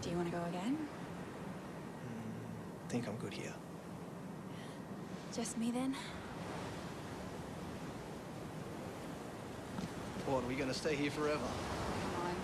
Do you want to go again? Think I'm good here. Just me then? What, are we going to stay here forever? Come on.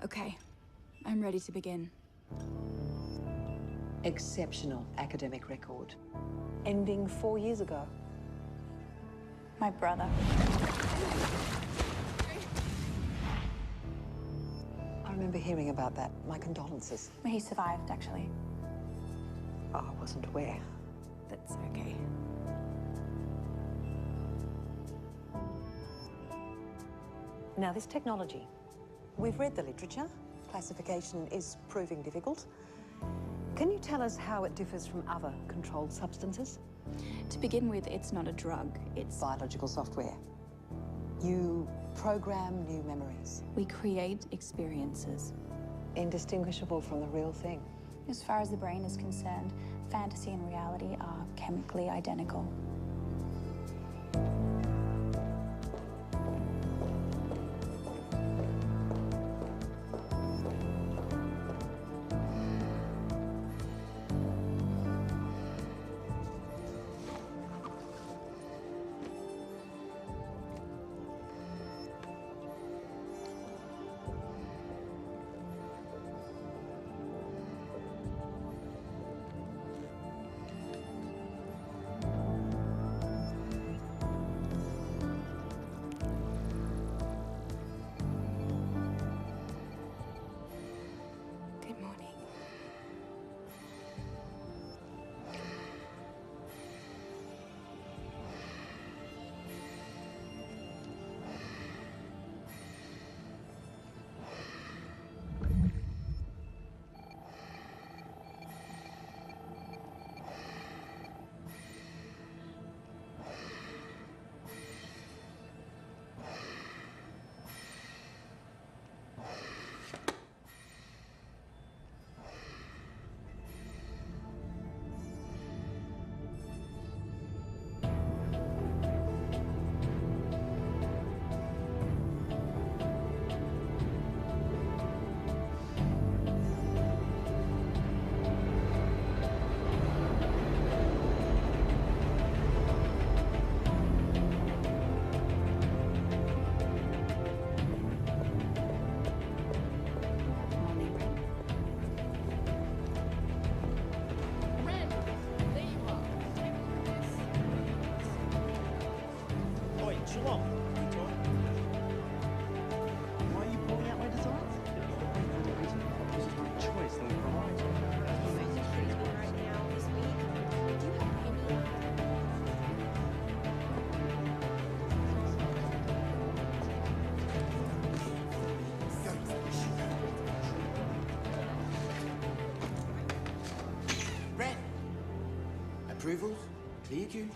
Okay, I'm ready to begin. Exceptional academic record. Ending 4 years ago. My brother. I remember hearing about that. My condolences. He survived, actually. Oh, I wasn't aware. That's okay. Now, this technology. We've read the literature. Classification is proving difficult. Can you tell us how it differs from other controlled substances? To begin with, it's not a drug, it's... Biological software. You program new memories. We create experiences. Indistinguishable from the real thing. As far as the brain is concerned, fantasy and reality are chemically identical. Good morning. Approvals? Cleared you?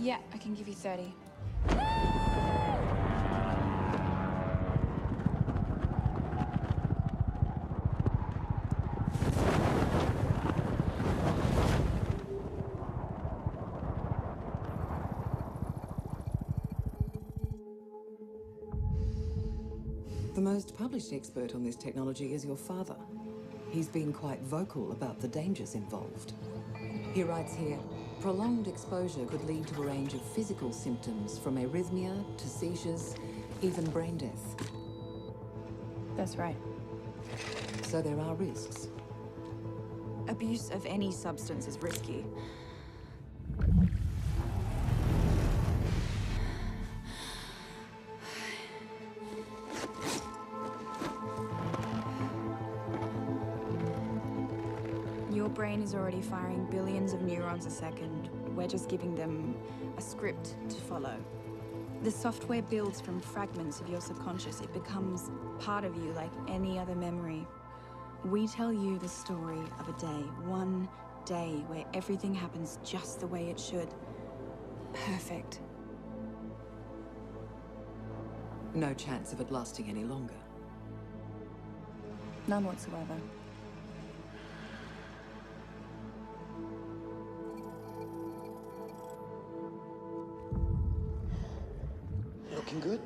Yeah, I can give you 30. The most published expert on this technology is your father. He's been quite vocal about the dangers involved. He writes here, prolonged exposure could lead to a range of physical symptoms, from arrhythmia to seizures, even brain death. That's right. So there are risks. Abuse of any substance is risky. Your brain is already firing billions of neurons a second. We're just giving them a script to follow. The software builds from fragments of your subconscious. It becomes part of you like any other memory. We tell you the story of a day, one day where everything happens just the way it should. Perfect. No chance of it lasting any longer. None whatsoever. Looking good?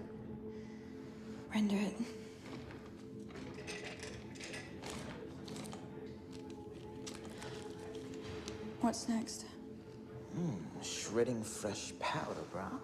Render it. What's next? Shredding fresh powder, bruh.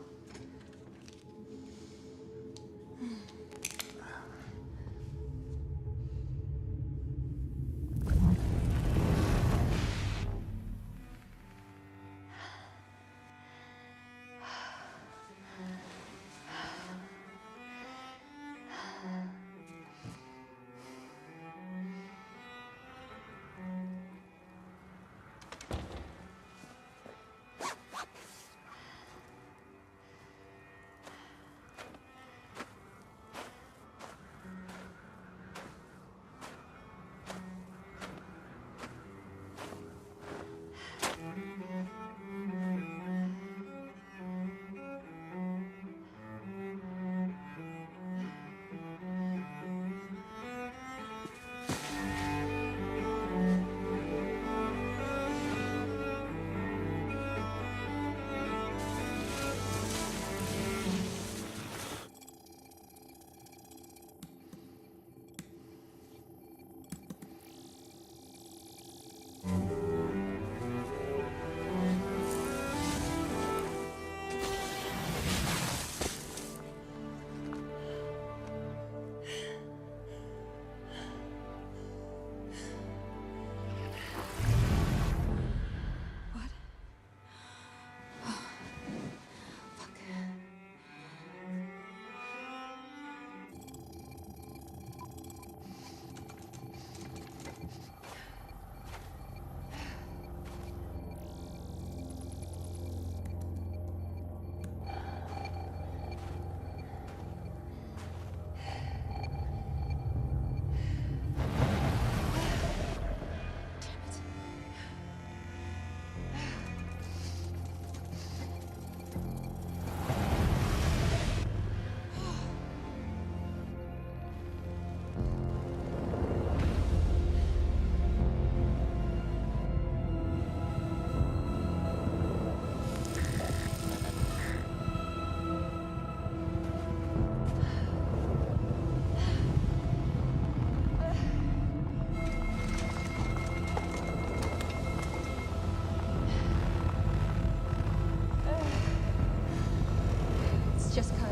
Just code.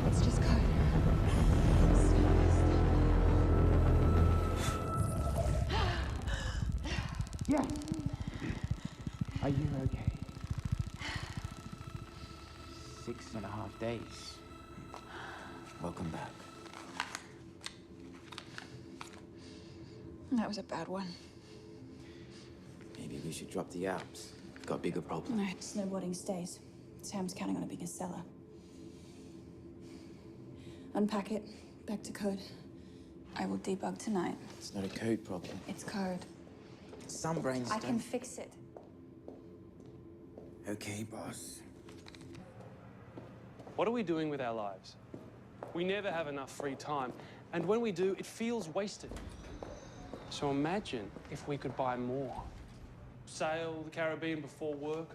It's just code. Yeah. Are you okay? 6.5 days. Welcome back. That was a bad one. Maybe we should drop the apps. Got bigger problems. No, snowboarding stays. Sam's counting on a bigger seller. Unpack it. Back to code. I will debug tonight. It's not a code problem. It's code. Some brains I don't... can fix it. Okay, boss. What are we doing with our lives? We never have enough free time, and when we do, it feels wasted. So imagine if we could buy more. Sail the Caribbean before work,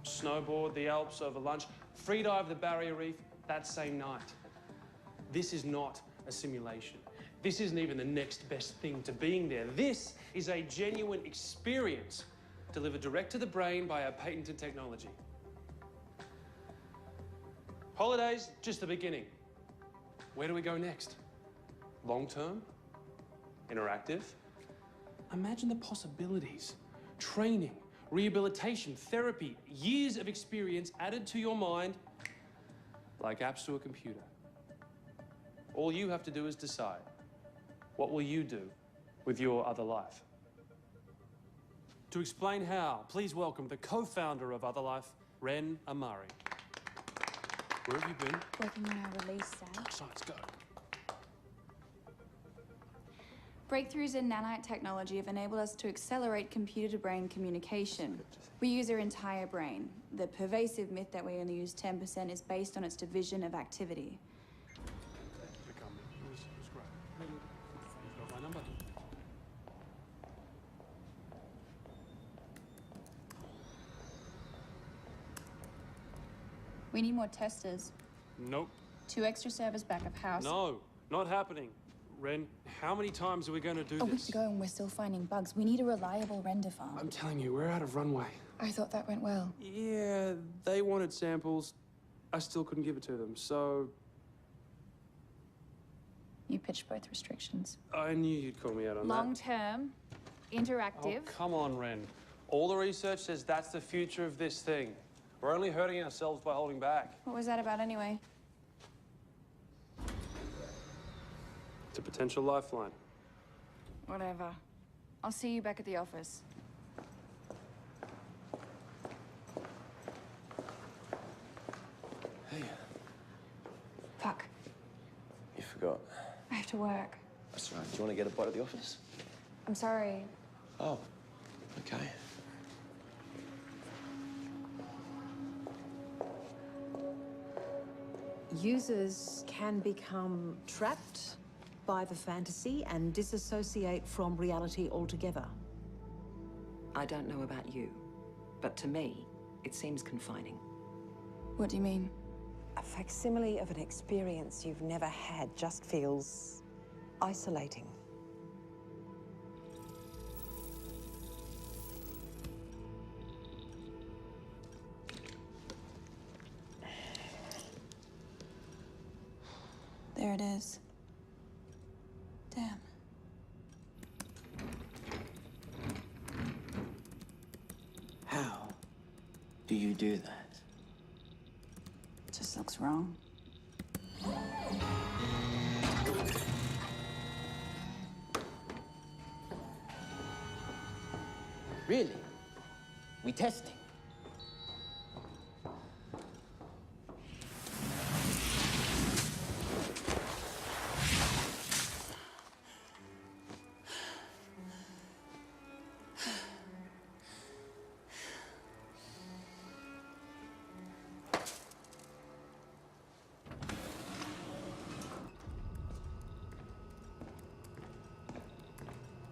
snowboard the Alps over lunch, freedive the Barrier Reef that same night. This is not a simulation. This isn't even the next best thing to being there. This is a genuine experience delivered direct to the brain by our patented technology. Holidays, just the beginning. Where do we go next? Long term? Interactive? Imagine the possibilities. Training, rehabilitation, therapy, years of experience added to your mind like apps to a computer. All you have to do is decide. What will you do with your other life? To explain how, please welcome the co-founder of Other Life, Ren Amari. Where have you been? Working on our release, Dad. Science, go. Breakthroughs in nanite technology have enabled us to accelerate computer-to-brain communication. We use our entire brain. The pervasive myth that we only use 10% is based on its division of activity. It was great. You've got my number. We need more testers. Nope. 2 extra servers back of house. No, not happening. Ren, how many times are we going to do A week this? to go and we're still finding bugs. We need a reliable render farm. I'm telling you, we're out of runway. I thought that went well. Yeah, they wanted samples. I still couldn't give it to them, so You pitched both restrictions. I knew you'd call me out on Long that. term, interactive. Oh, come on, Ren. All the research says that's the future of this thing. We're only hurting ourselves by holding back. What was that about anyway? It's a potential lifeline. Whatever. I'll see you back at the office. Hey, Fuck. You forgot. I have to work. That's right. Do you want to get a bite at the office? I'm sorry. Oh, okay. Users can become trapped by the fantasy and disassociate from reality altogether. I don't know about you, but to me, it seems confining. What do you mean? A facsimile of an experience you've never had just feels isolating. There it is. Damn. How do you do that? Just looks wrong. Really? We testing?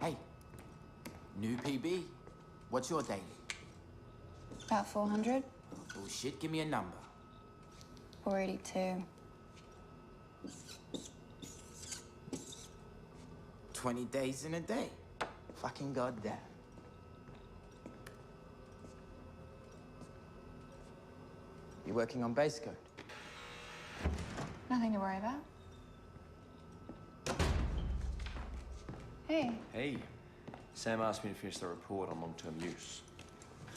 Hey, new PB. What's your daily? About 400? Bullshit, give me a number. 482. 20 days in a day. Fucking goddamn. You working on base code? Nothing to worry about. Hey, Hey, Sam asked me to finish the report on long-term use.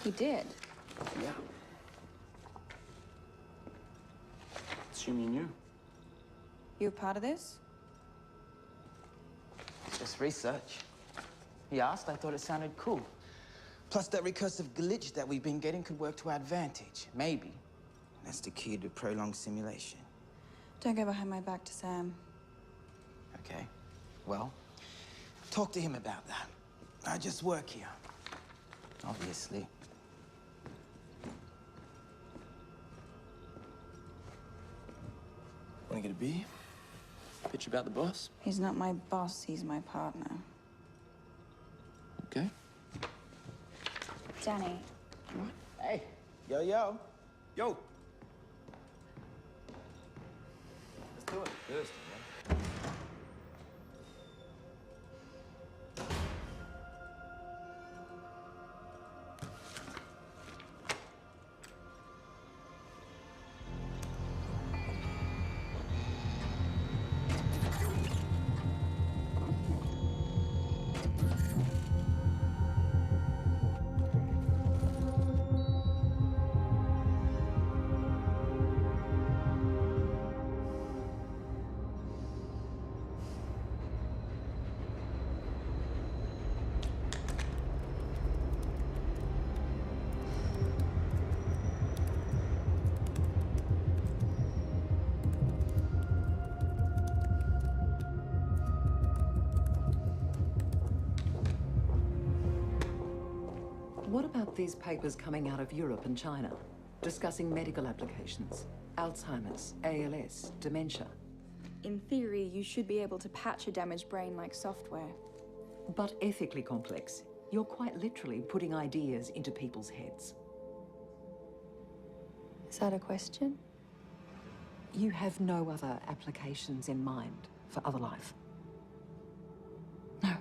he did. Yeah. Assume you knew. You a part of this? It's just research. He asked, I thought it sounded cool. Plus, that recursive glitch that we've been getting could work to our advantage. Maybe. That's the key to prolonged simulation. Don't go behind my back to Sam. Okay. Well, talk to him about that. I just work here. Obviously. Want to get a beer? Bitch about the boss? He's not my boss, he's my partner. Okay. Danny. What? Hey. Yo, yo. Yo! Let's do it. Thirsty, man. What about these papers coming out of Europe and China, discussing medical applications? Alzheimer's, ALS, dementia. In theory, you should be able to patch a damaged brain like software. But ethically complex. You're quite literally putting ideas into people's heads. Is that a question? You have no other applications in mind for other life? No.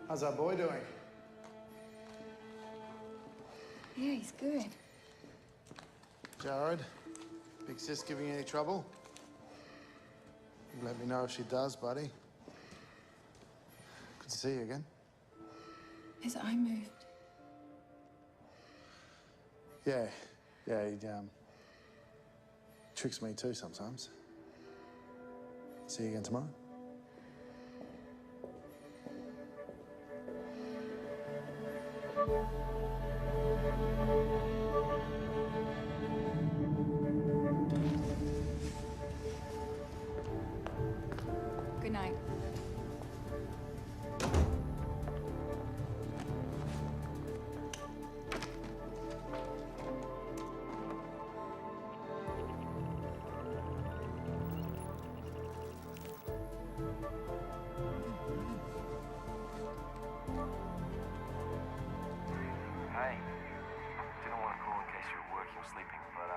How's our boy doing? Yeah, he's good. Jared, big sis giving you any trouble? Let me know if she does, buddy. Good to see you again. His eye moved. Yeah, he tricks me too sometimes. See you again tomorrow. Good night. Hey, didn't want to call in case you were working or sleeping, but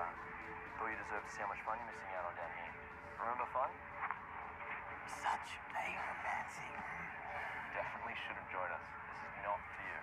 thought you deserved to see how much fun you're missing out on down here. Remember fun? Such a romantic. Definitely should have joined us. This is not for you.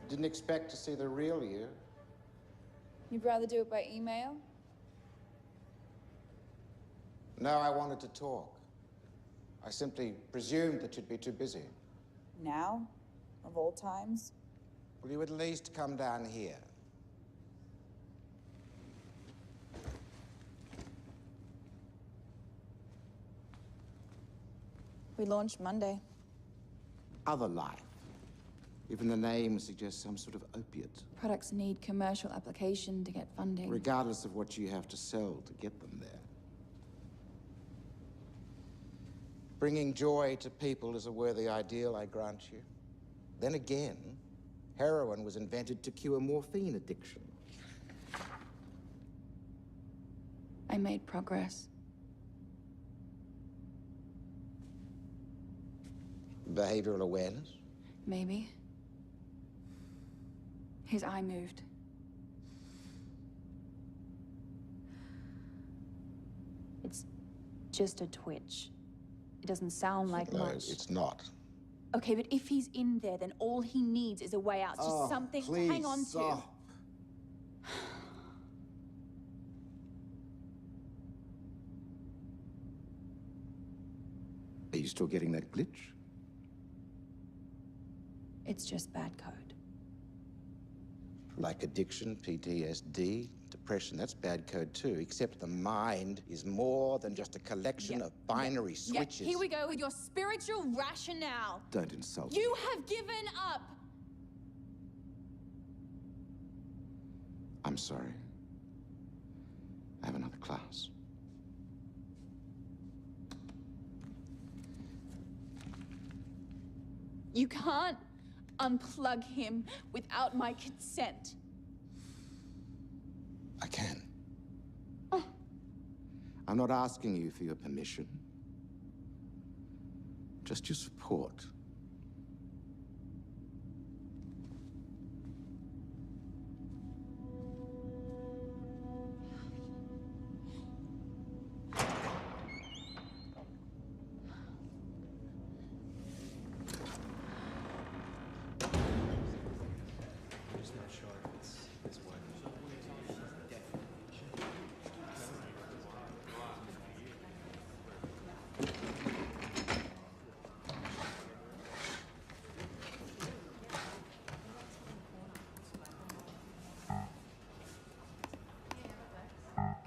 Didn't expect to see the real you. You'd rather do it by email? No, I wanted to talk. I simply presumed that you'd be too busy. Now? Of all times? Will you at least come down here? We launch Monday. Other life. Even the name suggests some sort of opiate. Products need commercial application to get funding. Regardless of what you have to sell to get them there. Bringing joy to people is a worthy ideal, I grant you. Then again, heroin was invented to cure morphine addiction. I made progress. Behavioral awareness? Maybe. His eye moved. It's just a twitch. It doesn't sound like No, much. it's not. Okay, but if he's in there, then all he needs is a way out. Just something to hang on to. Stop. Are you still getting that glitch? It's just bad code. Like addiction, PTSD, depression, that's bad code too, except the mind is more than just a collection of binary switches. Here we go with your spiritual rationale. Don't insult me. You have given up. I'm sorry. I have another class. You can't unplug him without my consent. I can. I'm not asking you for your permission. Just your support.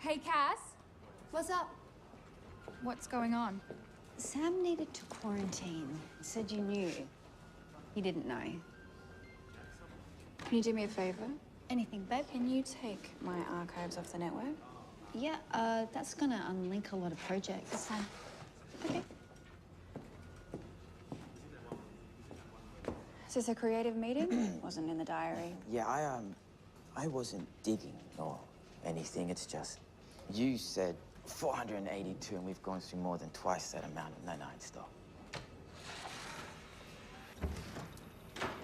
Hey, Cass. What's up? What's going on? Sam needed to quarantine. Said you knew. You didn't know. Can you do me a favor? Anything, babe? Can you take my archives off the network? Yeah, that's gonna unlink a lot of projects. It's fine. Okay. Is this a creative meeting? Wasn't in the diary. Yeah, I wasn't digging or anything. It's just you said 482, and we've gone through more than twice that amount of 99 stuff.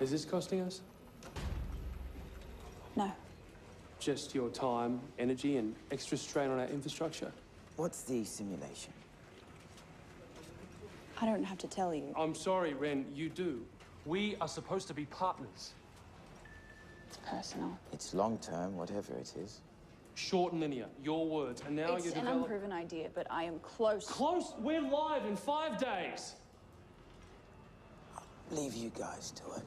Is this costing us? No. Just your time, energy, and extra strain on our infrastructure? What's the simulation? I don't have to tell you. I'm sorry, Ren, you do. We are supposed to be partners. It's personal. It's long-term, whatever it is. Short and linear, your words, and now It's you're an unproven idea, but I am close. Close? We're live in 5 days. Leave you guys to it.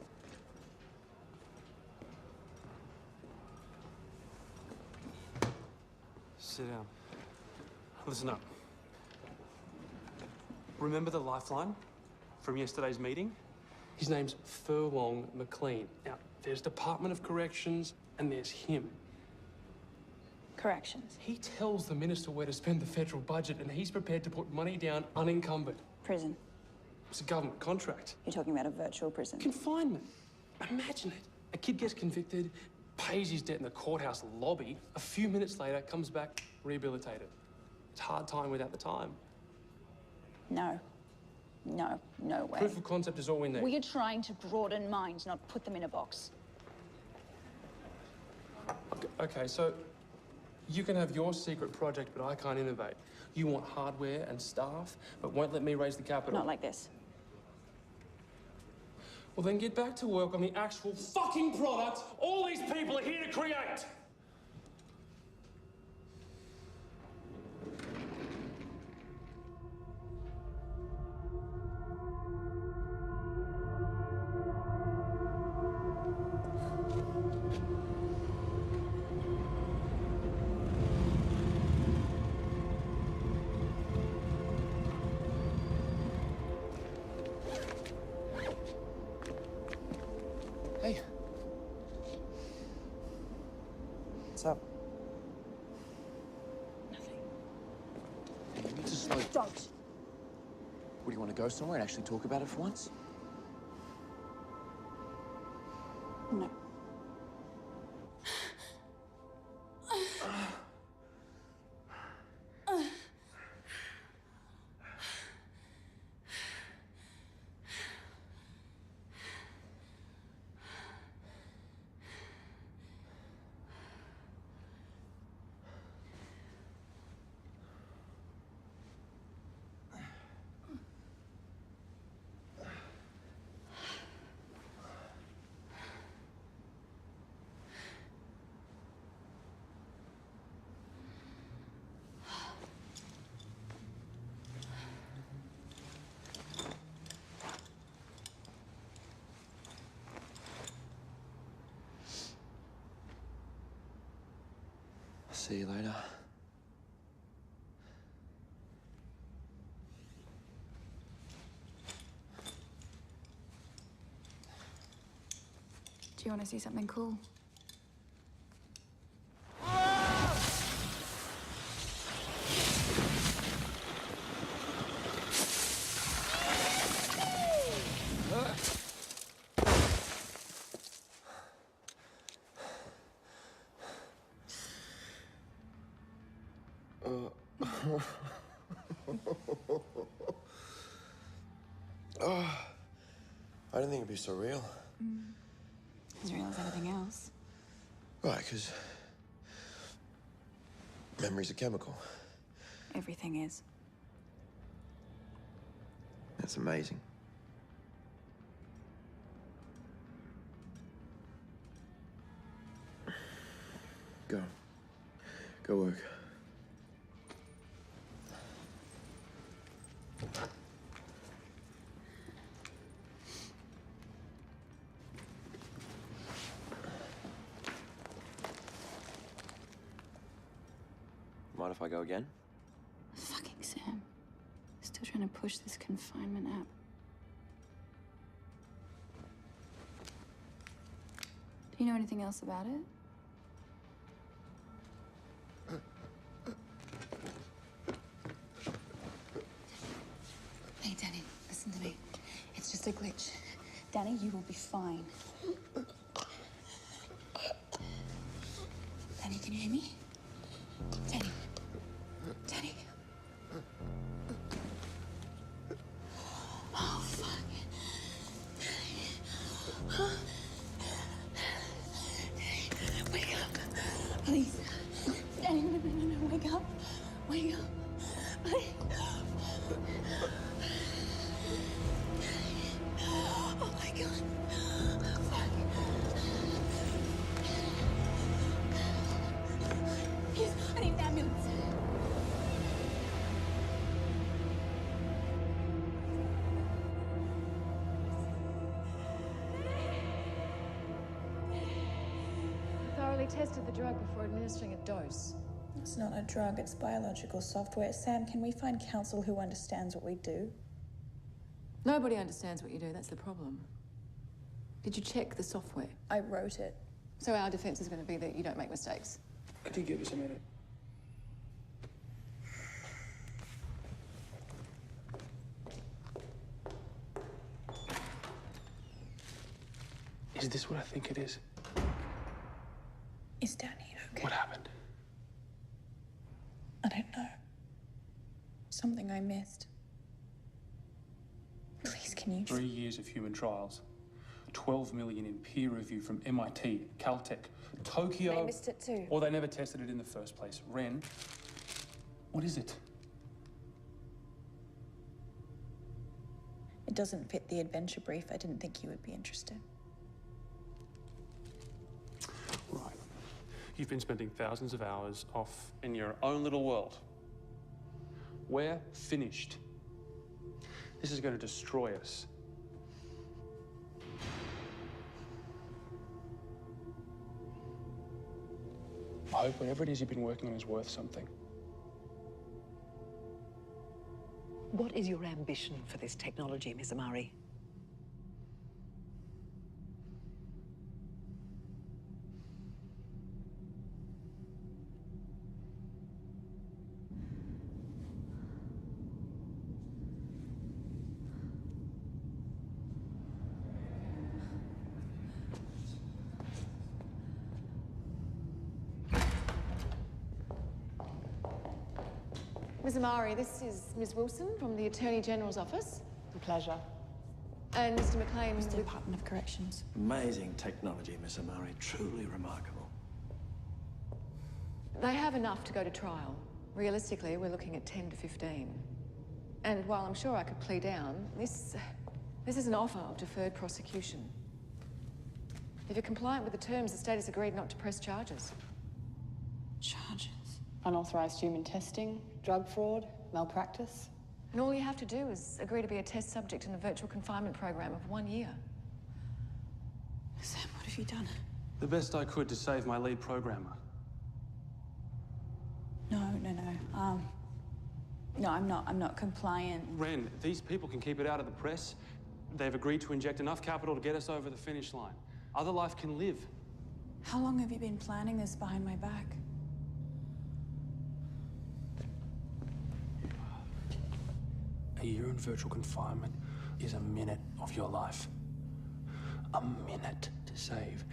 Sit down. Listen up. Remember the lifeline from yesterday's meeting? His name's Furlong McLean. Now, there's Department of Corrections and there's him. Corrections. He tells the minister where to spend the federal budget and he's prepared to put money down unencumbered. Prison. It's a government contract. You're talking about a virtual prison. Confinement. Imagine it. A kid gets convicted, pays his debt in the courthouse lobby, a few minutes later comes back rehabilitated. It's hard time without the time. No. No, no way. Proof of concept is all we need. We are trying to broaden minds, not put them in a box. Okay, so you can have your secret project, but I can't innovate. You want hardware and staff, but won't let me raise the capital. Not like this. Well, then get back to work on the actual fucking product all these people are here to create. Hey. What's up? Nothing. You need to slow... Don't. What, do you want to go somewhere and actually talk about it for once? No. See you later. Do you want to see something cool? I didn't think it'd be so real. As real as anything else. Right, because memory's a chemical. Everything is. That's amazing. Go. Go work. Mind if I go again? Fucking Sam. Still trying to push this confinement app. Do you know anything else about it? Hey, Danny, listen to me. It's just a glitch. Danny, you will be fine. Danny, can you hear me? Danny. Danny. Oh, fuck. Danny, wake up. Please. Danny, no, wake up. Wake up. Please. Oh, my God. Fuck. Please, I need an ambulance. Thoroughly tested the drug before administering a dose. It's not a drug, it's biological software. Sam, can we find counsel who understands what we do? Nobody understands what you do, that's the problem. Did you check the software? I wrote it. So our defense is going to be that you don't make mistakes. Could you give us a minute? Is this what I think it is? Is Danny okay? What happened? I don't know. Something I missed. Please, can you just... 3 years of human trials. 12 million in peer review from MIT, Caltech, Tokyo. They missed it too. Or they never tested it in the first place. Ren, what is it? It doesn't fit the adventure brief. I didn't think you would be interested. Right. You've been spending thousands of hours off in your own little world. We're finished. This is going to destroy us. I hope whatever it is you've been working on is worth something. What is your ambition for this technology, Ms. Amari? Ms. Amari, this is Ms. Wilson from the Attorney General's office. A pleasure. And Mr. McLean It's the with... Department of Corrections. Amazing technology, Miss Amari. Truly remarkable. They have enough to go to trial. Realistically, we're looking at 10 to 15. And while I'm sure I could plea down, this is an offer of deferred prosecution. If you're compliant with the terms, the state has agreed not to press charges. Charges? Unauthorized human testing, drug fraud, malpractice. And all you have to do is agree to be a test subject in a virtual confinement program of 1 year. Sam, what have you done? The best I could to save my lead programmer. No. No, I'm not compliant. Ren, these people can keep it out of the press. They've agreed to inject enough capital to get us over the finish line. Other life can live. How long have you been planning this behind my back? A year in virtual confinement is a minute of your life. A minute to save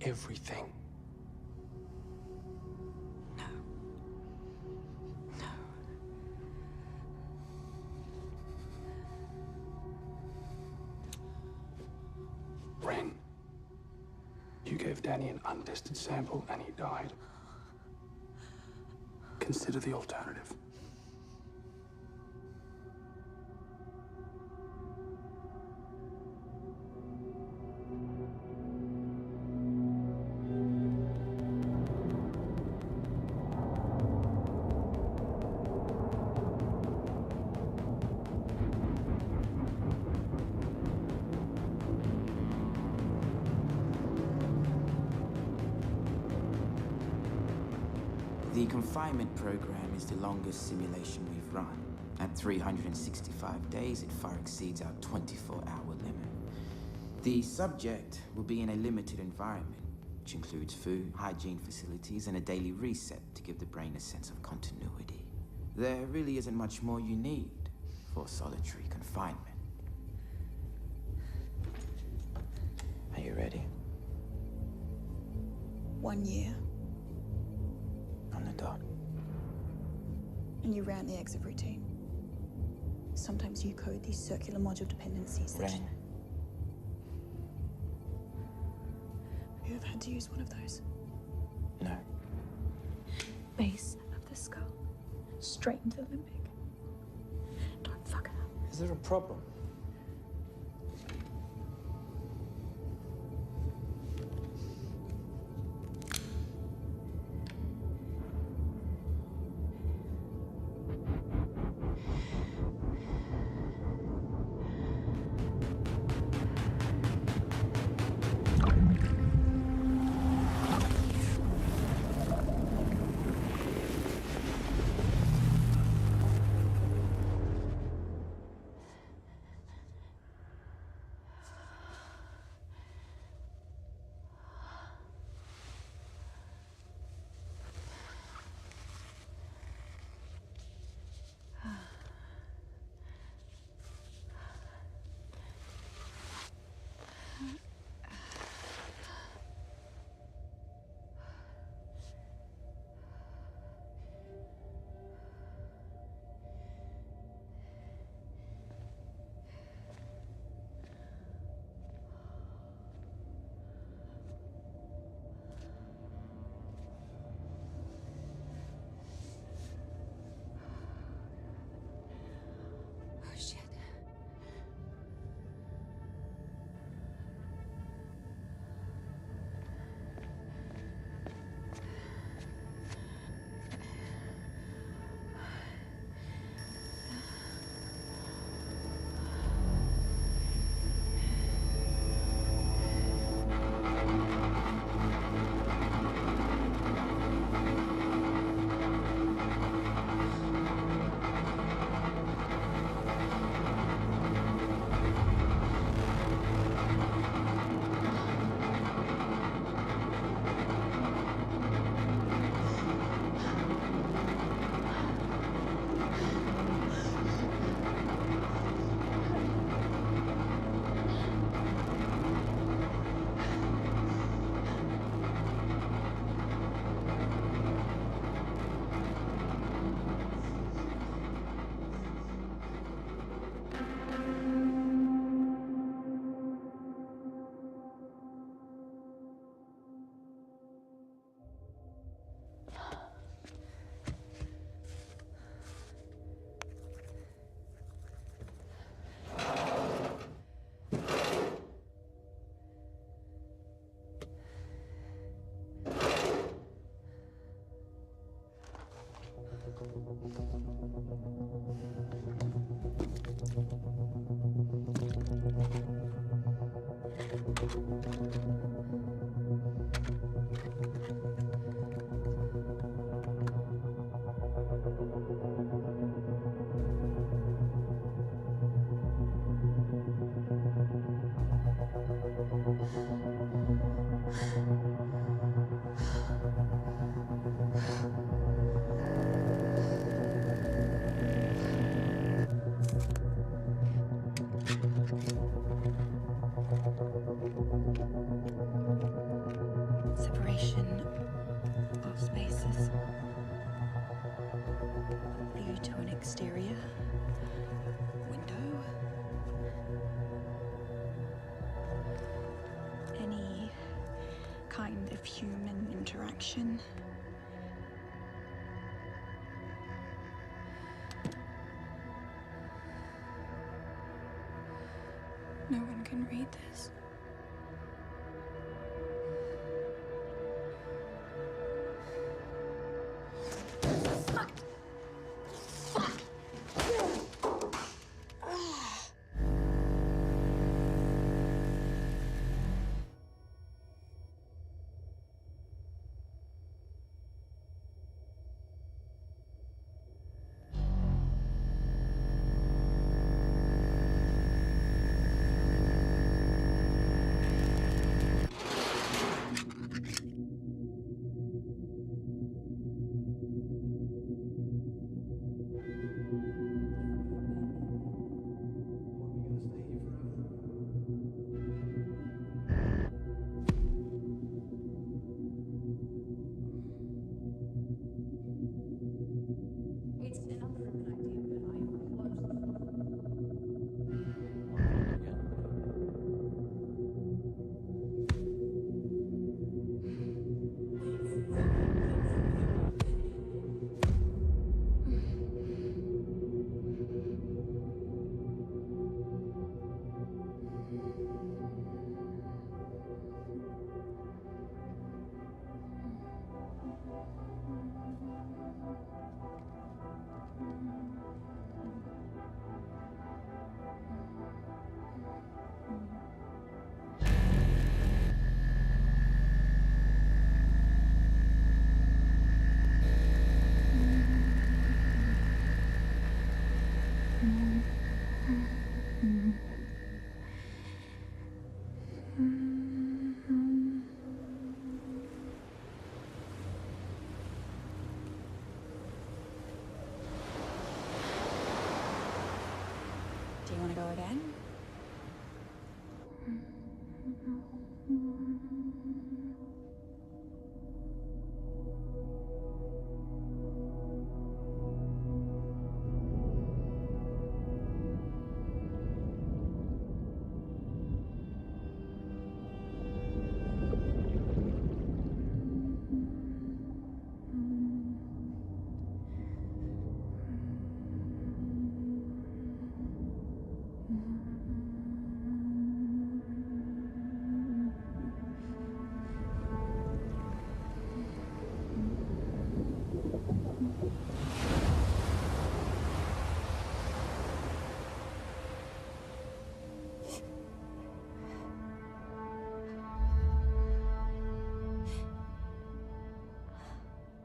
everything. No. Ren, you gave Danny an untested sample and he died. Consider the alternative. The confinement program is the longest simulation we've run. At 365 days, it far exceeds our 24-hour limit. The subject will be in a limited environment, which includes food, hygiene facilities, and a daily reset to give the brain a sense of continuity. There really isn't much more you need for solitary confinement. Are you ready? 1 year, On the dot. and you ran the exit routine. Sometimes you code these circular module dependencies that... Ren. Have you ever had to use one of those? No. Base of the skull. Straight into the limbic. Don't fuck it up. Is there a problem? Separation of spaces. View to an exterior window. Any kind of human interaction. No one can read this.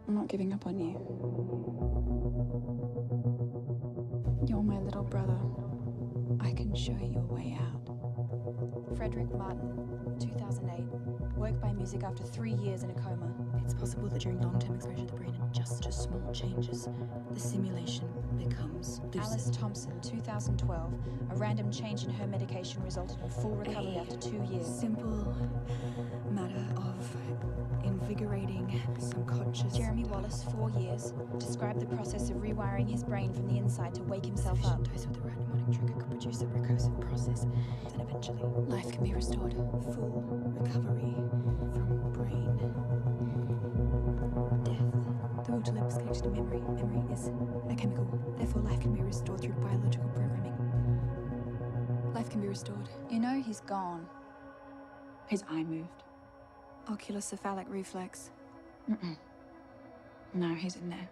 I'm not giving up on you. You're my little brother. I can show you a way out. Frederick Martin, 2008. Woke by music after 3 years in a coma. It's possible that during long-term exposure, the brain adjusts to small changes. The simulation becomes lucid. Alice Thompson, 2012. A random change in her medication resulted in full recovery after 2 years. Simple matter of invigorating subconscious. Jeremy Wallace, 4 years. Described the process of rewiring his brain from the inside to wake himself up. Dose with the right mnemonic trigger could produce a recursive process. And eventually, life can be restored. Full recovery from brain death. The will to live is connected to memory. Memory is a chemical. Therefore, life can be restored through biological programming. Life can be restored. You know he's gone. His eye moved. Oculocephalic reflex. No, he's in there.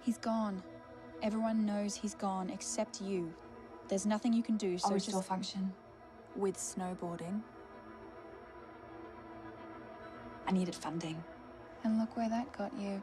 He's gone. Everyone knows he's gone except you. There's nothing you can do, so restore just function. With snowboarding. I needed funding. And look where that got you.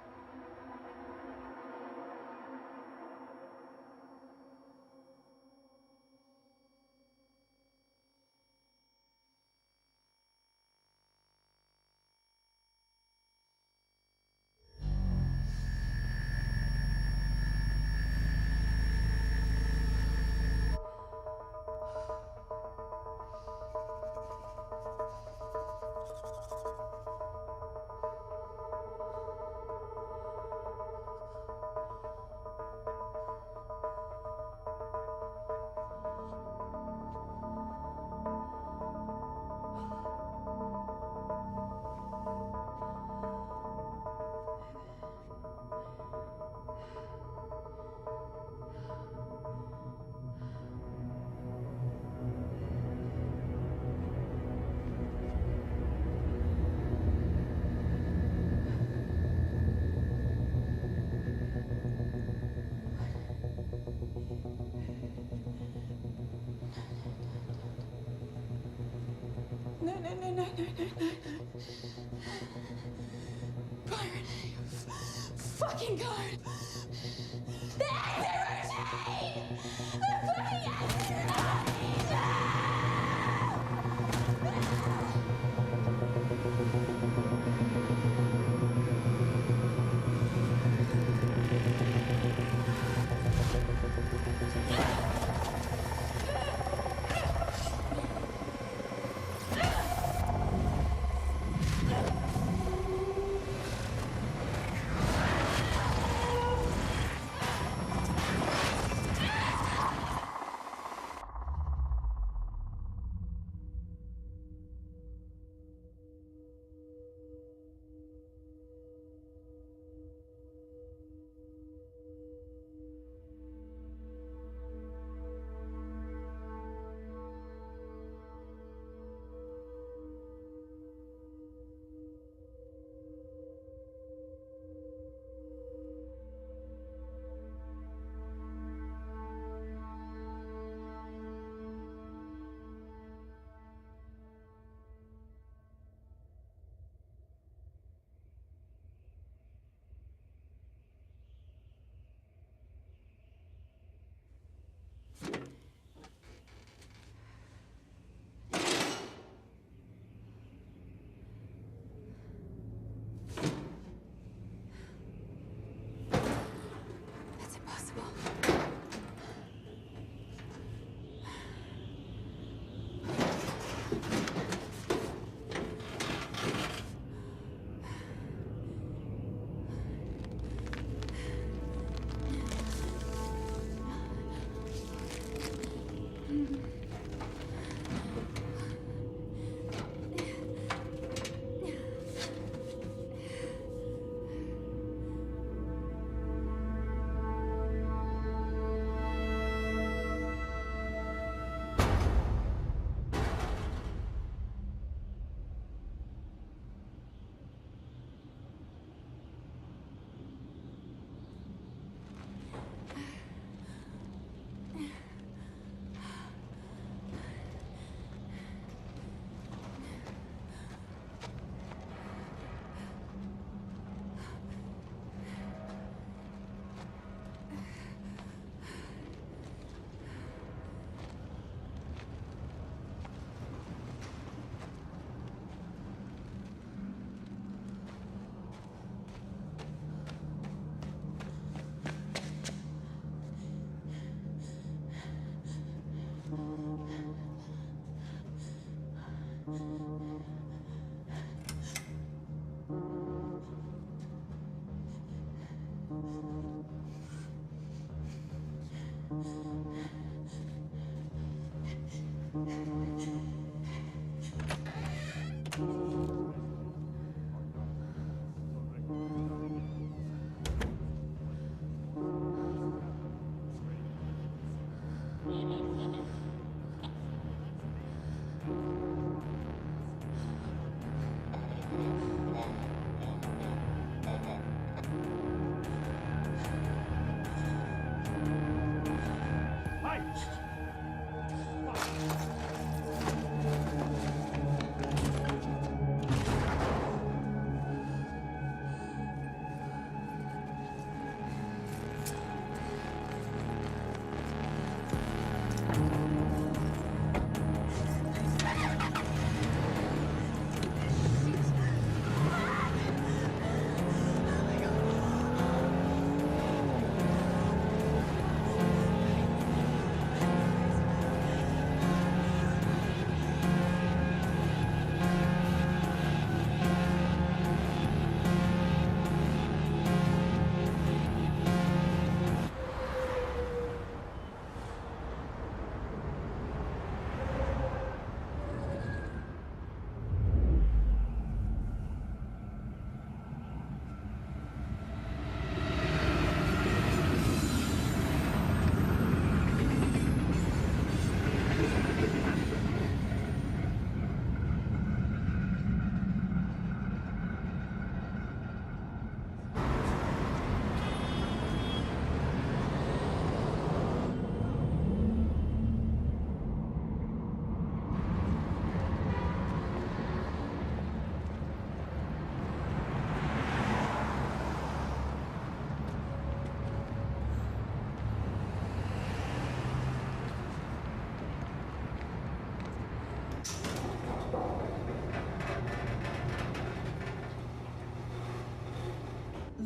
No. Byron, fucking go! The exit routine! The fucking exit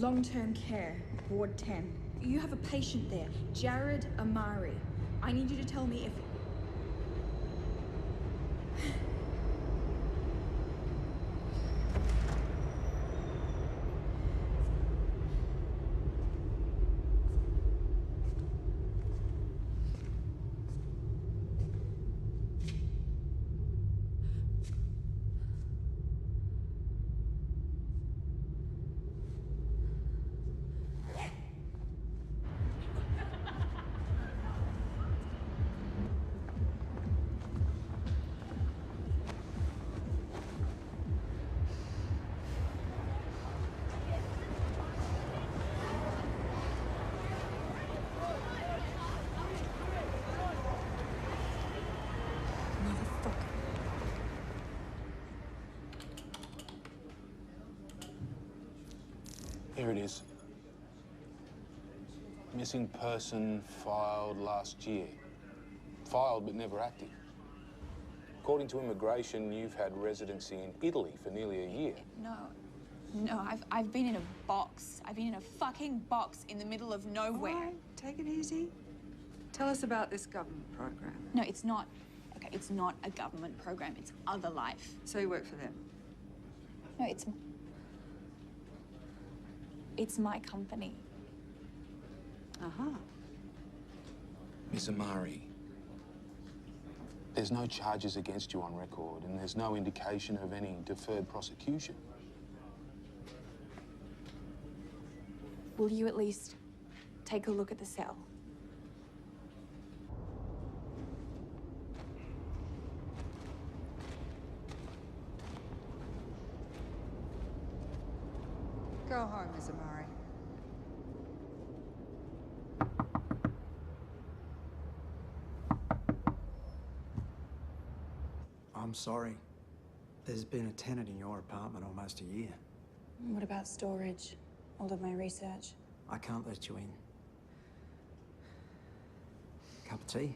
Long-term care, Ward 10. You have a patient there, Jared Amari. I need you to tell me if... Here it is. Missing person filed last year. Filed but never active. According to immigration, you've had residency in Italy for nearly a year. No, I've been in a box. I've been in a fucking box in the middle of nowhere. All right, take it easy. Tell us about this government program. No, it's not. Okay, it's not a government program. It's Other Life. So you work for them? No, it's my company. Uh-huh. Miss Amari, there's no charges against you on record, and there's no indication of any deferred prosecution. Will you at least take a look at the cell? Go home, Miss Amari. I'm sorry. There's been a tenant in your apartment almost a year. What about storage? All of my research. I can't let you in. Cup of tea?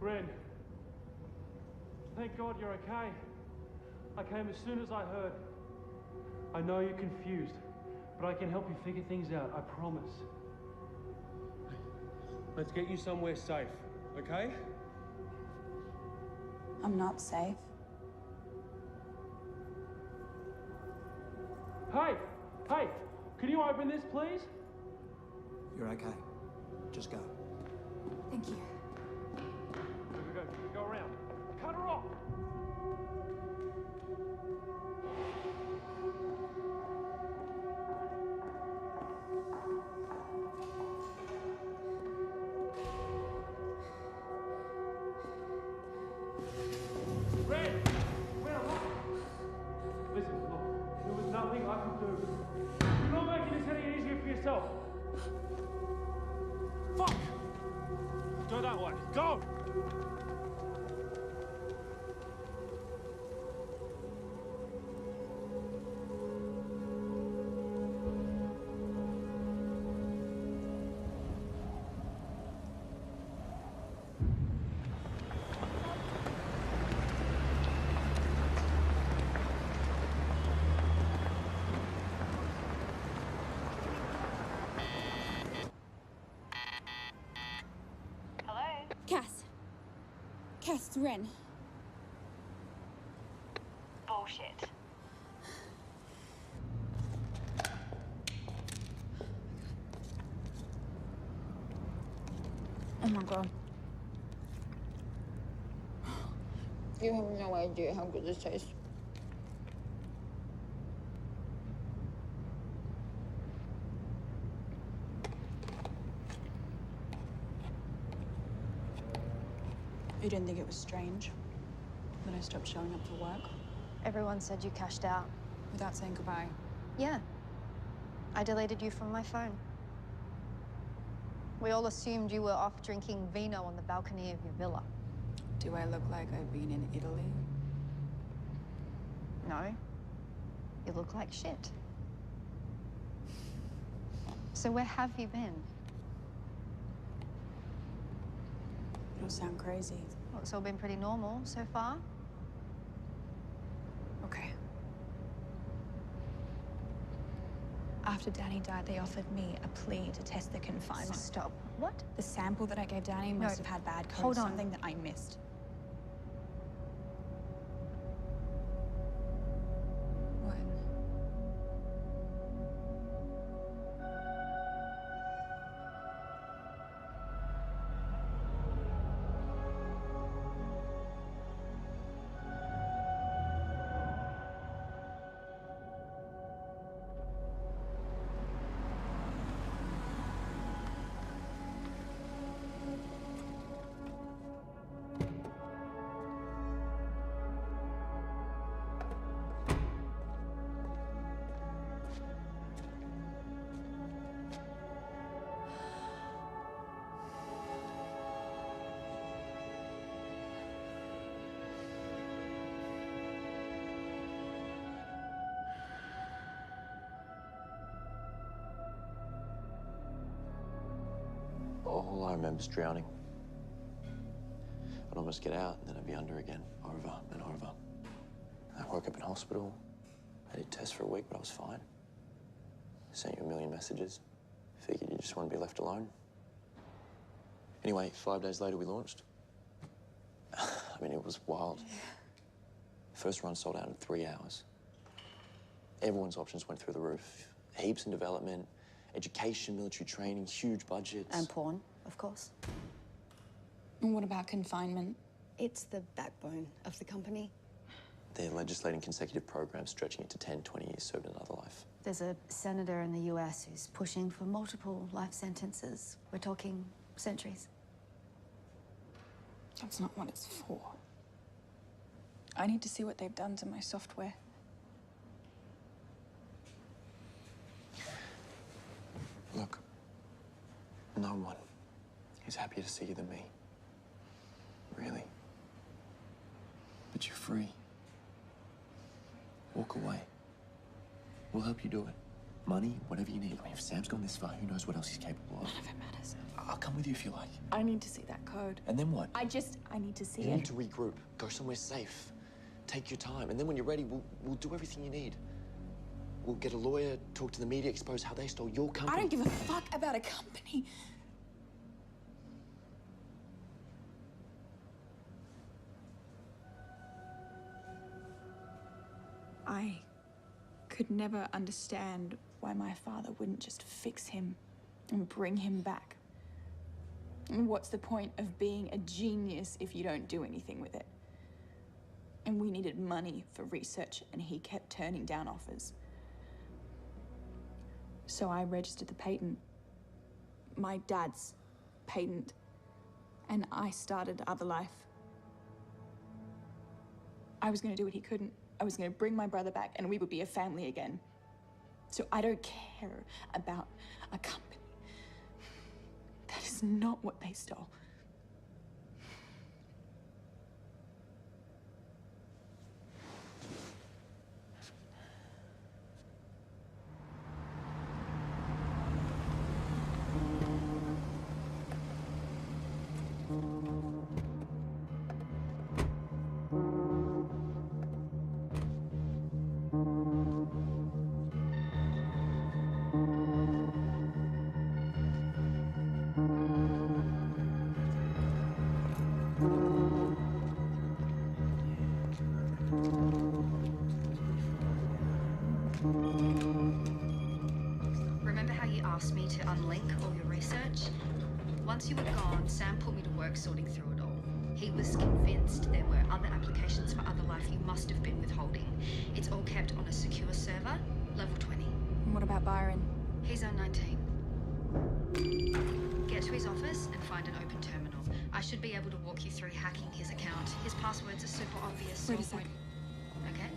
Ren, thank God you're okay. I came as soon as I heard. I know you're confused, but I can help you figure things out, I promise. Let's get you somewhere safe, okay? I'm not safe. Hey! Hey! Can you open this, please? You're okay. Just go. Thank you. Go around. Cut her off! Red! Where am I? Listen, look, there was nothing I could do. You're not making this any easier for yourself. Fuck! Go that way. Go! Cass, it's Ren. Bullshit. Oh my God. You have no idea how good this tastes. You didn't think it was strange that I stopped showing up for work? Everyone said you cashed out. Without saying goodbye? Yeah. I deleted you from my phone. We all assumed you were off drinking vino on the balcony of your villa. Do I look like I've been in Italy? No. You look like shit. So where have you been? It'll sound crazy. Well, it's all been pretty normal so far. Okay. After Danny died, they offered me a plea to test the confinement. Stop. What? The sample that I gave Danny must have had bad code, Hold on. something that I missed. What? All I remember is drowning. I'd almost get out, and then I'd be under again, over and over. I woke up in hospital. I did tests for a week, but I was fine. Sent you a million messages. Figured you just want to be left alone. Anyway, 5 days later, we launched. I mean, it was wild. First run sold out in 3 hours. Everyone's options went through the roof. Heaps in development, education, military training, huge budgets. And porn, of course. And what about confinement? It's the backbone of the company. They're legislating consecutive programs stretching it to 10, 20 years served in another life. There's a senator in the US who's pushing for multiple life sentences. We're talking centuries. That's not what it's for. I need to see what they've done to my software. Look, no one is happier to see you than me. Really. But you're free. Walk away. We'll help you do it. Money, whatever you need. I mean, if Sam's gone this far, who knows what else he's capable of. None of it matters. I'll come with you if you like. I need to see that code. And then what? I need to see You it. need to regroup. Go somewhere safe. Take your time. And then when you're ready, we'll do everything you need. We'll get a lawyer, talk to the media, expose how they stole your company. I don't give a fuck about a company. I could never understand why my father wouldn't just fix him and bring him back. And what's the point of being a genius if you don't do anything with it? And we needed money for research, and he kept turning down offers. So I registered the patent, my dad's patent, and I started Other Life. I was going to do what he couldn't. I was going to bring my brother back, and we would be a family again. So I don't care about a company. That is not what they stole. Remember how you asked me to unlink all your research? Once you were gone, Sam put me to work sorting through it all. He was convinced there were other applications for Other Life you must have been withholding. It's all kept on a secure server, level 20. And what about Byron? He's on 19. Get to his office and find an open terminal. I should be able to walk you through hacking his account. His passwords are super obvious. Wait a second. Okay.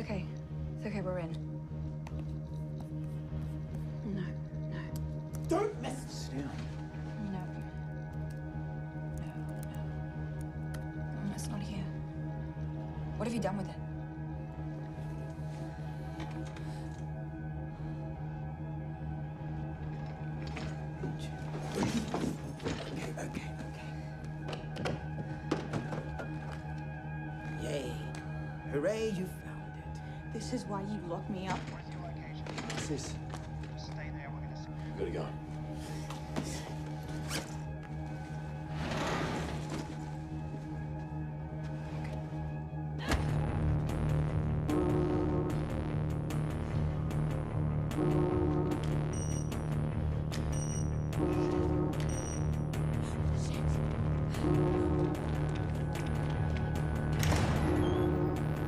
okay. It's okay, we're in. No, no. Don't mess us down. No. No. It's not here. What have you done with it? Okay. Yay. Hooray, you found it. This is why you lock me up. What's this? Stay there, we're gonna... Gotta go.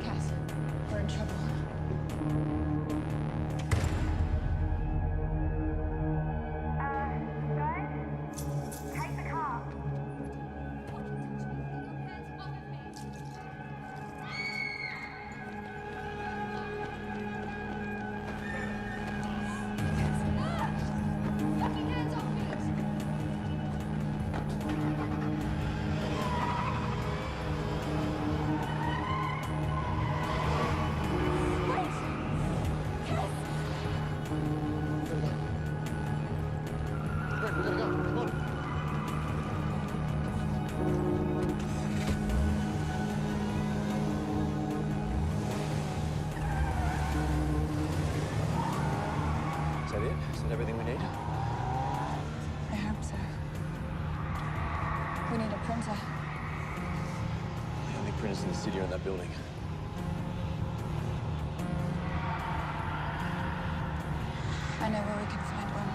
Cass, we're in trouble. Take the car. Is that it? Is that everything we need? I hope so. We need a printer. The only printers in the city are in that building. I know where we can find one.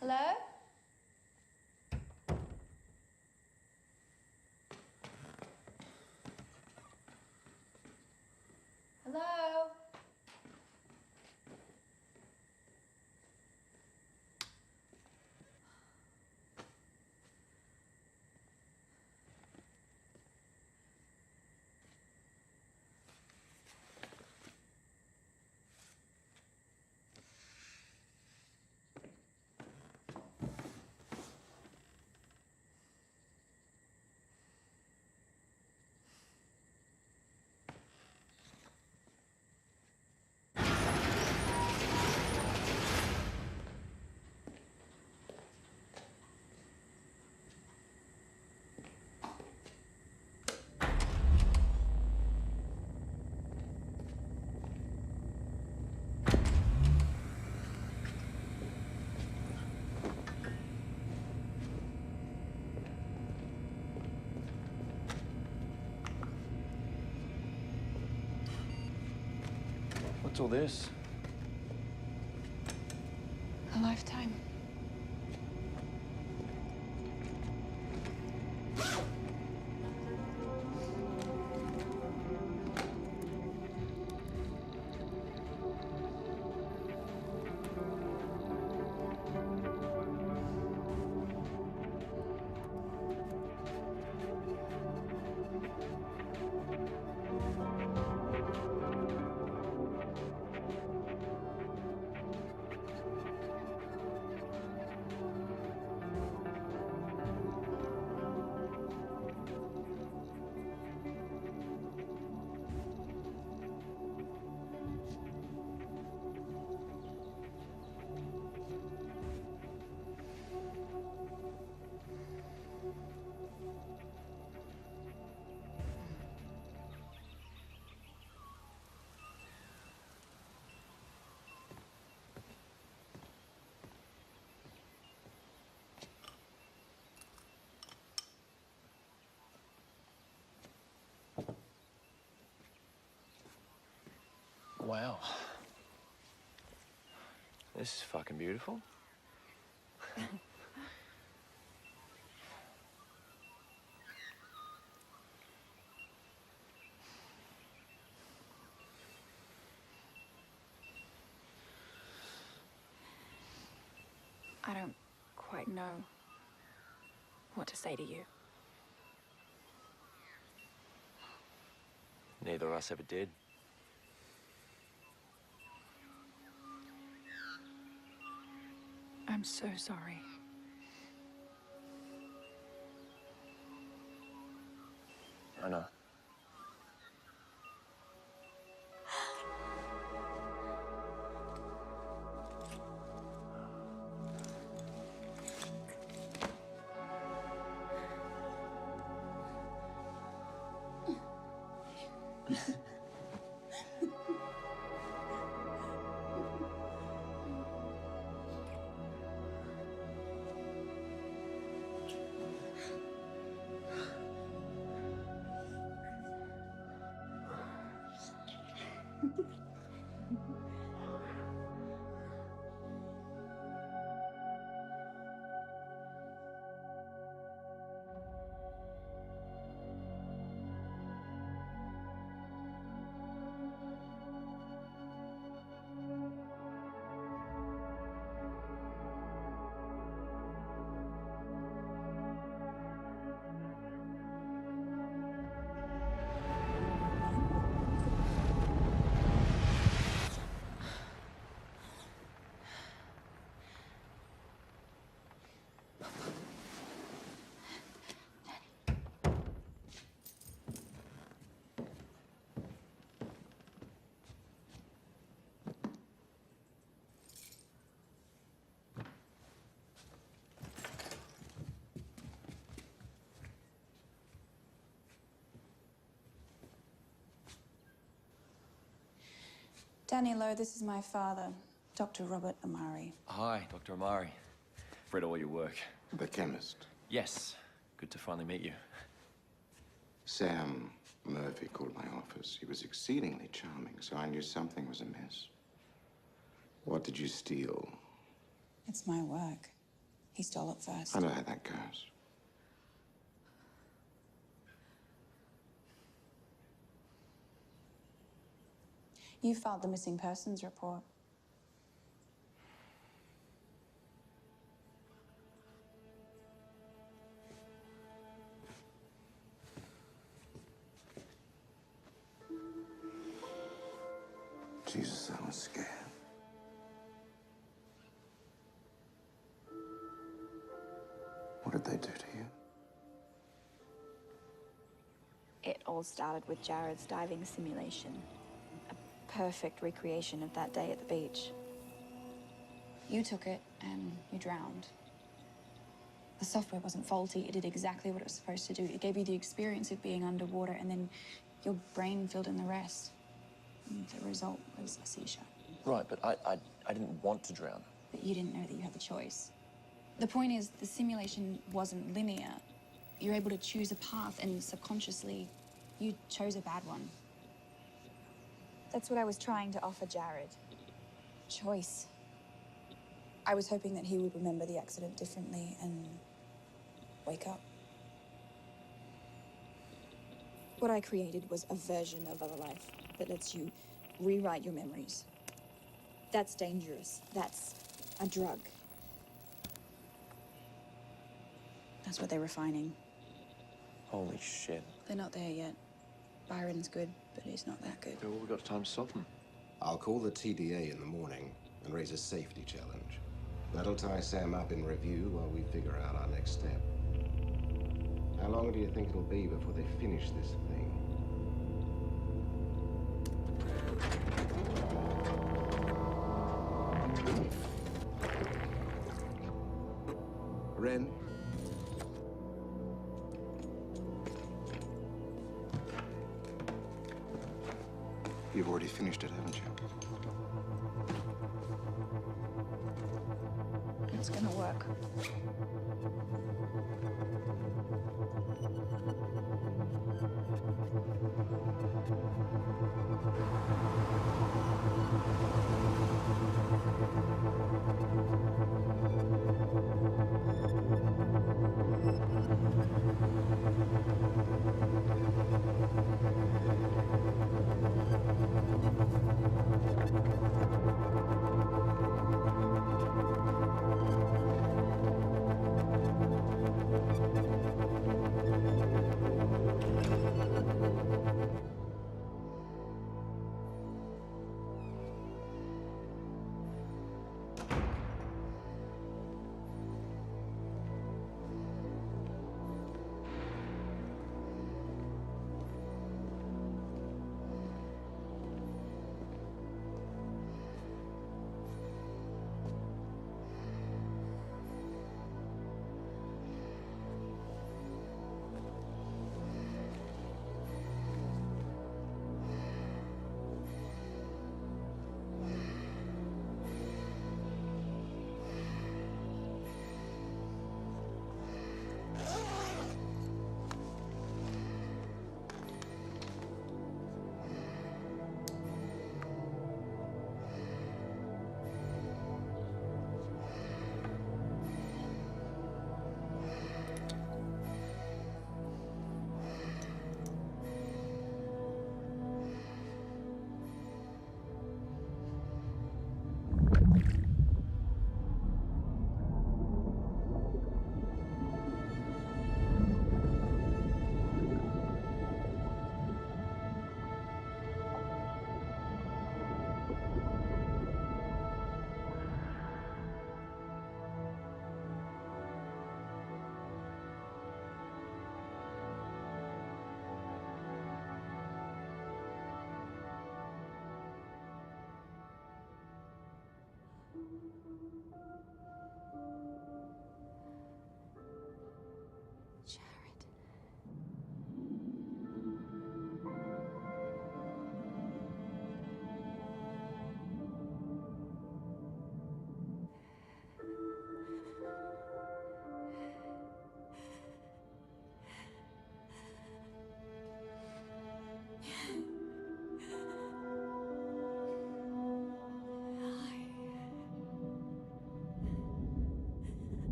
Hello? Hello? What's all this? A lifetime. Wow. This is fucking beautiful. know what to say to you. Neither of us ever did. I'm so sorry. I know. Danny Lowe, this is my father, Dr. Robert Amari. Hi, Dr. Amari. Read all your work. The chemist. Yes. Good to finally meet you. Sam Murphy called my office. He was exceedingly charming, so I knew something was amiss. What did you steal? It's my work. He stole it first. I know how that goes. You filed the missing persons report. Jesus, I was scared. What did they do to you? It all started with Jared's diving simulation. A perfect recreation of that day at the beach. You took it and you drowned. The software wasn't faulty. It did exactly what it was supposed to do. It gave you the experience of being underwater, and then your brain filled in the rest. And the result was a seizure. Right, but I didn't want to drown. But you didn't know that you had the choice. The point is, the simulation wasn't linear. You're able to choose a path, and subconsciously, you chose a bad one. That's what I was trying to offer Jared. Choice. I was hoping that he would remember the accident differently and wake up. What I created was a version of other life that lets you rewrite your memories. That's dangerous. That's a drug. That's what they're refining. Holy shit. They're not there yet. Byron's good, but he's not that good. Yeah, well, we've got time to stop them. I'll call the TDA in the morning and raise a safety challenge. That'll tie Sam up in review while we figure out our next step. How long do you think it'll be before they finish this thing? Ren? You've already finished it, haven't you? It's gonna work.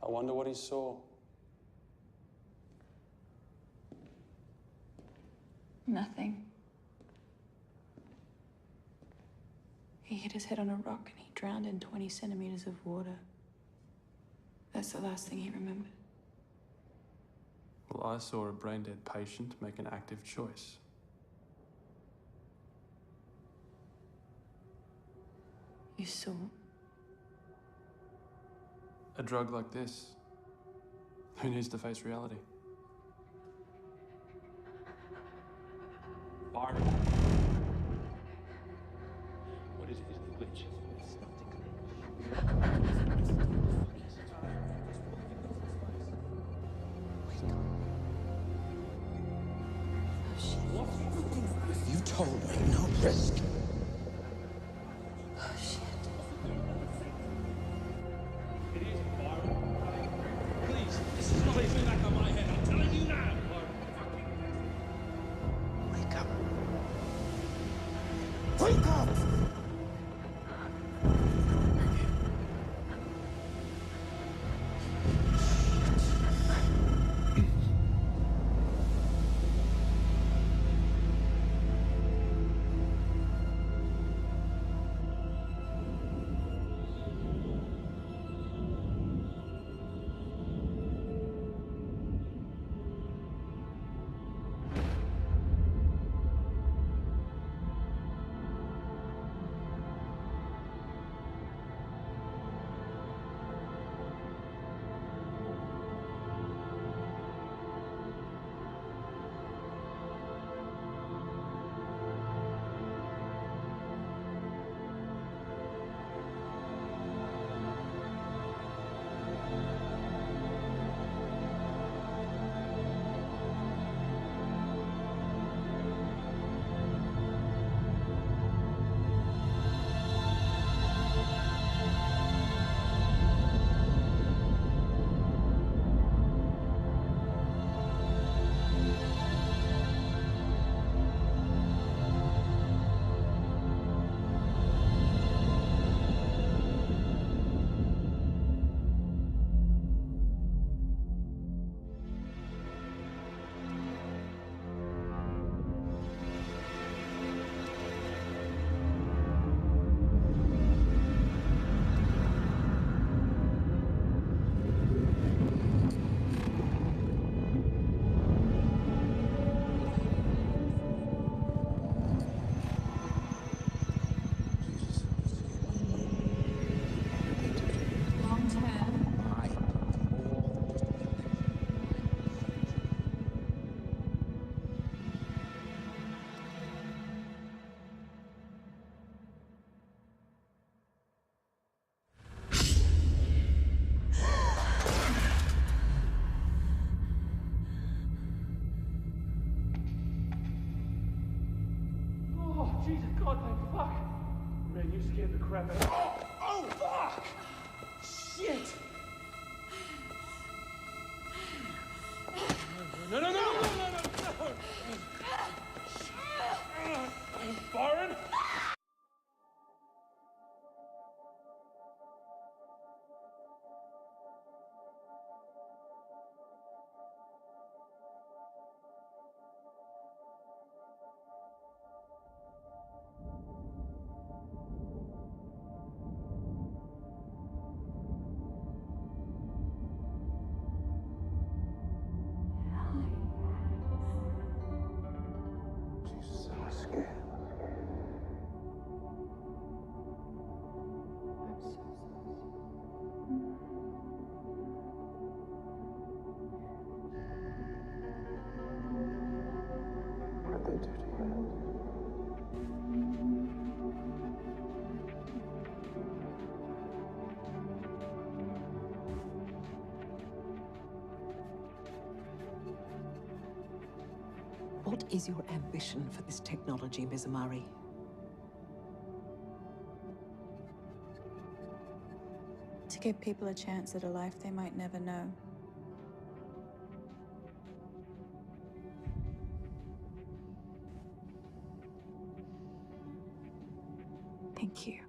I wonder what he saw. Nothing. He hit his head on a rock and he drowned in 20 centimeters of water. That's the last thing he remembered. Well, I saw a brain-dead patient make an active choice. You saw? A drug like this, who needs to face reality? Byron. What is it? Is it a glitch? You told me no risk. Oh, shit. It is, Byron. Please, this is not even back on my head. I'm telling you now. Wake up. Wake up! Jesus, God, thank fuck. Man, you scared the crap out of me. Oh, fuck! Shit! No, no, no, no, no, no, no, no! Byron? Jesus, I'm scared. What did they do to you? What is your ambition for this technology, Ms. Amari? To give people a chance at a life they might never know. Thank you.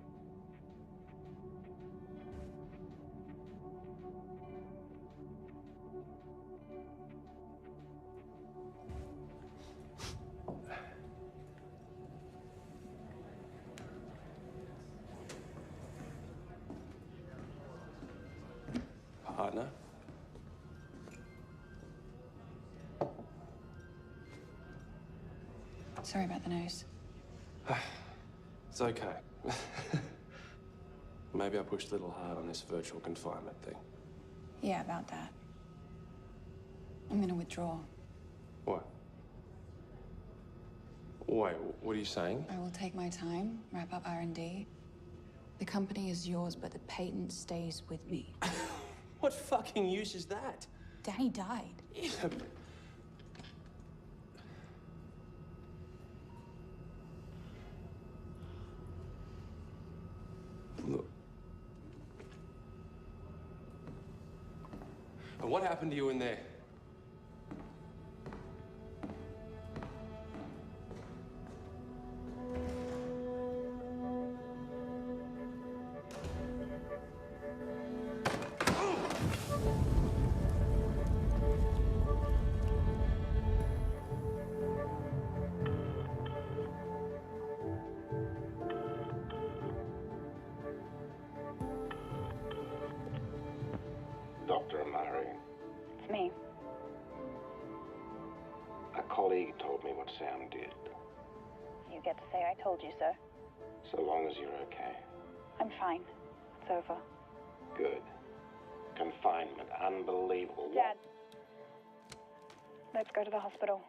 Sorry about the nose. It's okay. Maybe I pushed a little hard on this virtual confinement thing. Yeah, about that. I'm gonna withdraw. What? Wait, what are you saying? I will take my time, wrap up R&D. The company is yours, but the patent stays with me. What fucking use is that? Danny died. Yeah. Look. And what happened to you in there? Dr. Amari, It's me. a colleague told me what Sam did. You get to say I told you so. So long as you're okay. I'm fine. It's over. Good. Confinement. Unbelievable. Dad. Let's go to the hospital.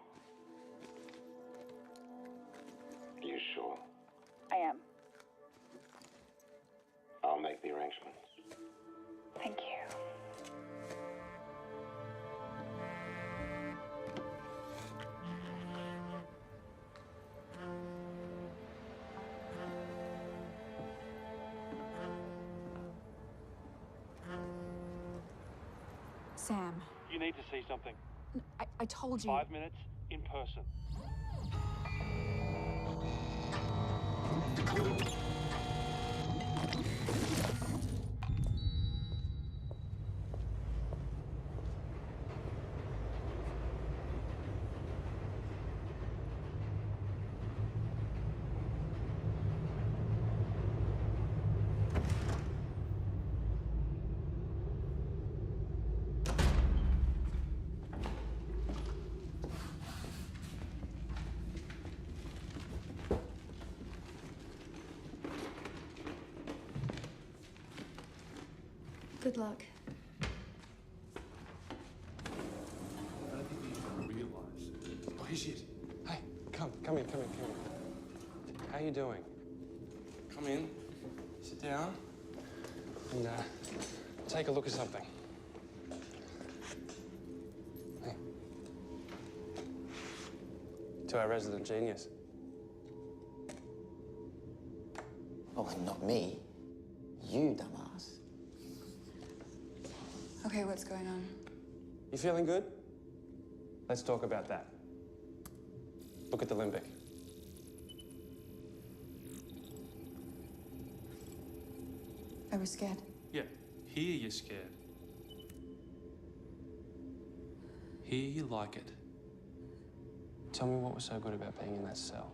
You sure? I am. I'll make the arrangements. Thank you. Sam, You need to see something. I told you. 5 minutes in person. Good luck. I don't think you realise. Oh, shit. Hey, come in. How you doing? Come in, sit down, and take a look at something. Hey. To our resident genius. Oh, not me. You, dumbass. Okay, what's going on? You feeling good? Let's talk about that. Look at the limbic. I was scared. Yeah, here you're scared. Here you like it. Tell me what was so good about being in that cell.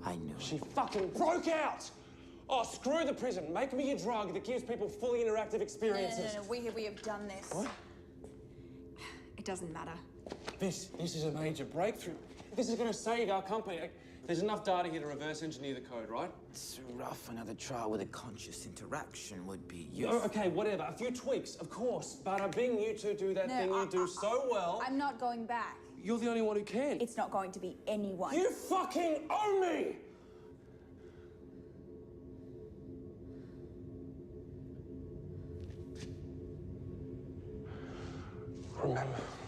I knew it. She fucking broke out! Oh, screw the prison. Make me a drug that gives people fully interactive experiences. No. We have done this. What? It doesn't matter. This is a major breakthrough. This is going to save our company. There's enough data here to reverse engineer the code, right? It's rough. Another trial with a conscious interaction would be Oh, useful. okay, whatever. A few tweaks, of course. But being you two do that thing you do so well... I'm not going back. You're the only one who can. It's not going to be anyone. You fucking owe me!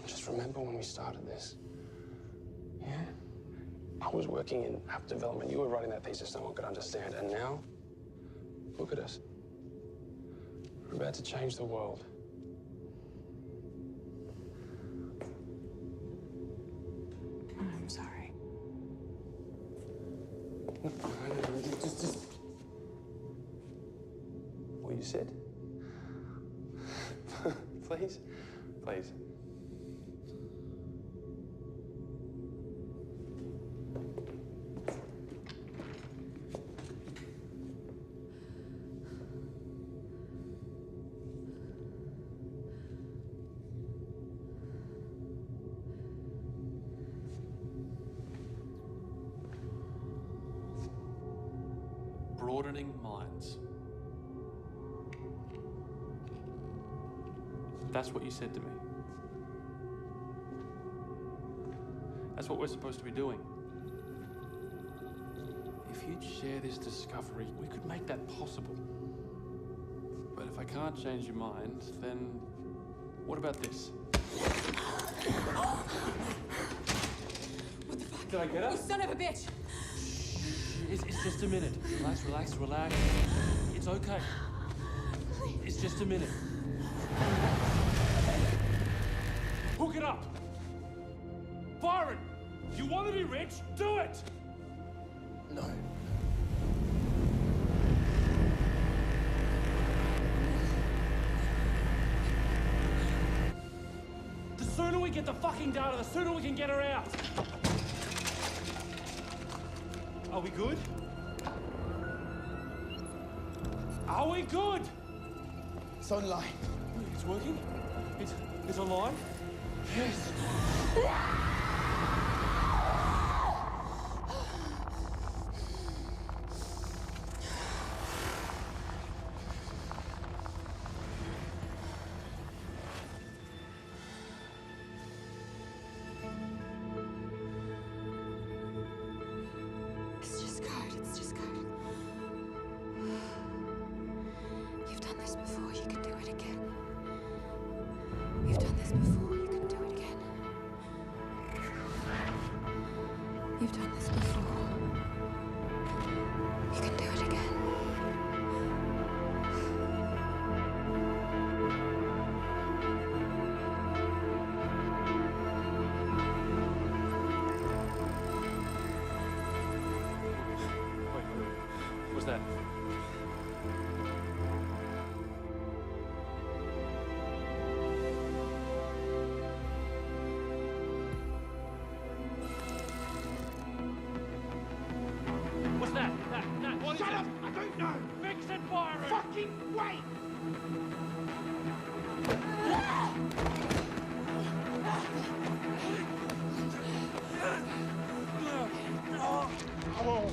Just remember when we started this. Yeah? I was working in app development. You were writing that thesis no one could understand. And now, look at us. We're about to change the world. I'm sorry. No, just... Will you sit? Please? Please. broadening minds. That's what you said to me. That's what we're supposed to be doing. If you'd share this discovery, we could make that possible. But if I can't change your mind, then what about this? What the fuck? Did I get her? You son of a bitch! It's just a minute. Relax, relax, relax. It's okay. It's just a minute. Hook it up! Byron! You want to be rich? Do it! No. The sooner we get the fucking data, the sooner we can get her out. Are we good? Are we good? It's online. It's working? It's online? Yes. It's just code, it's just code. You've done this before, you can do it again. You've done this before, you can do it again. You've done this before. You can do it again. Wait. What's that? What's that? That, what is Shut it? up! I don't know! Fix it, Byron! Fucking wait! Oh.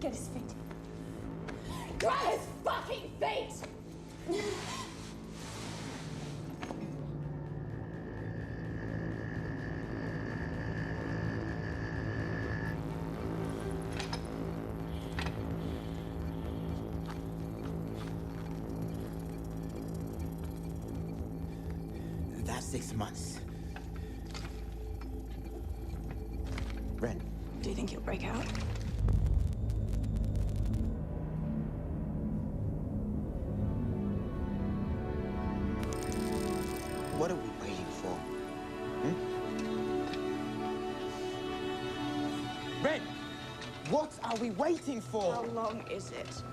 Get his feet. Grab his fucking feet! That's 6 months. Ren. Do you think he'll break out? What are we waiting for? Ren! What are we waiting for? How long is it?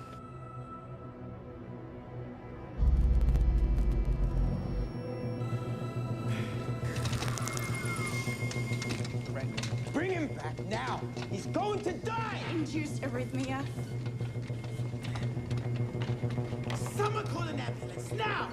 Ren, bring him back now! He's going to die! Induced arrhythmia. Someone call an ambulance now!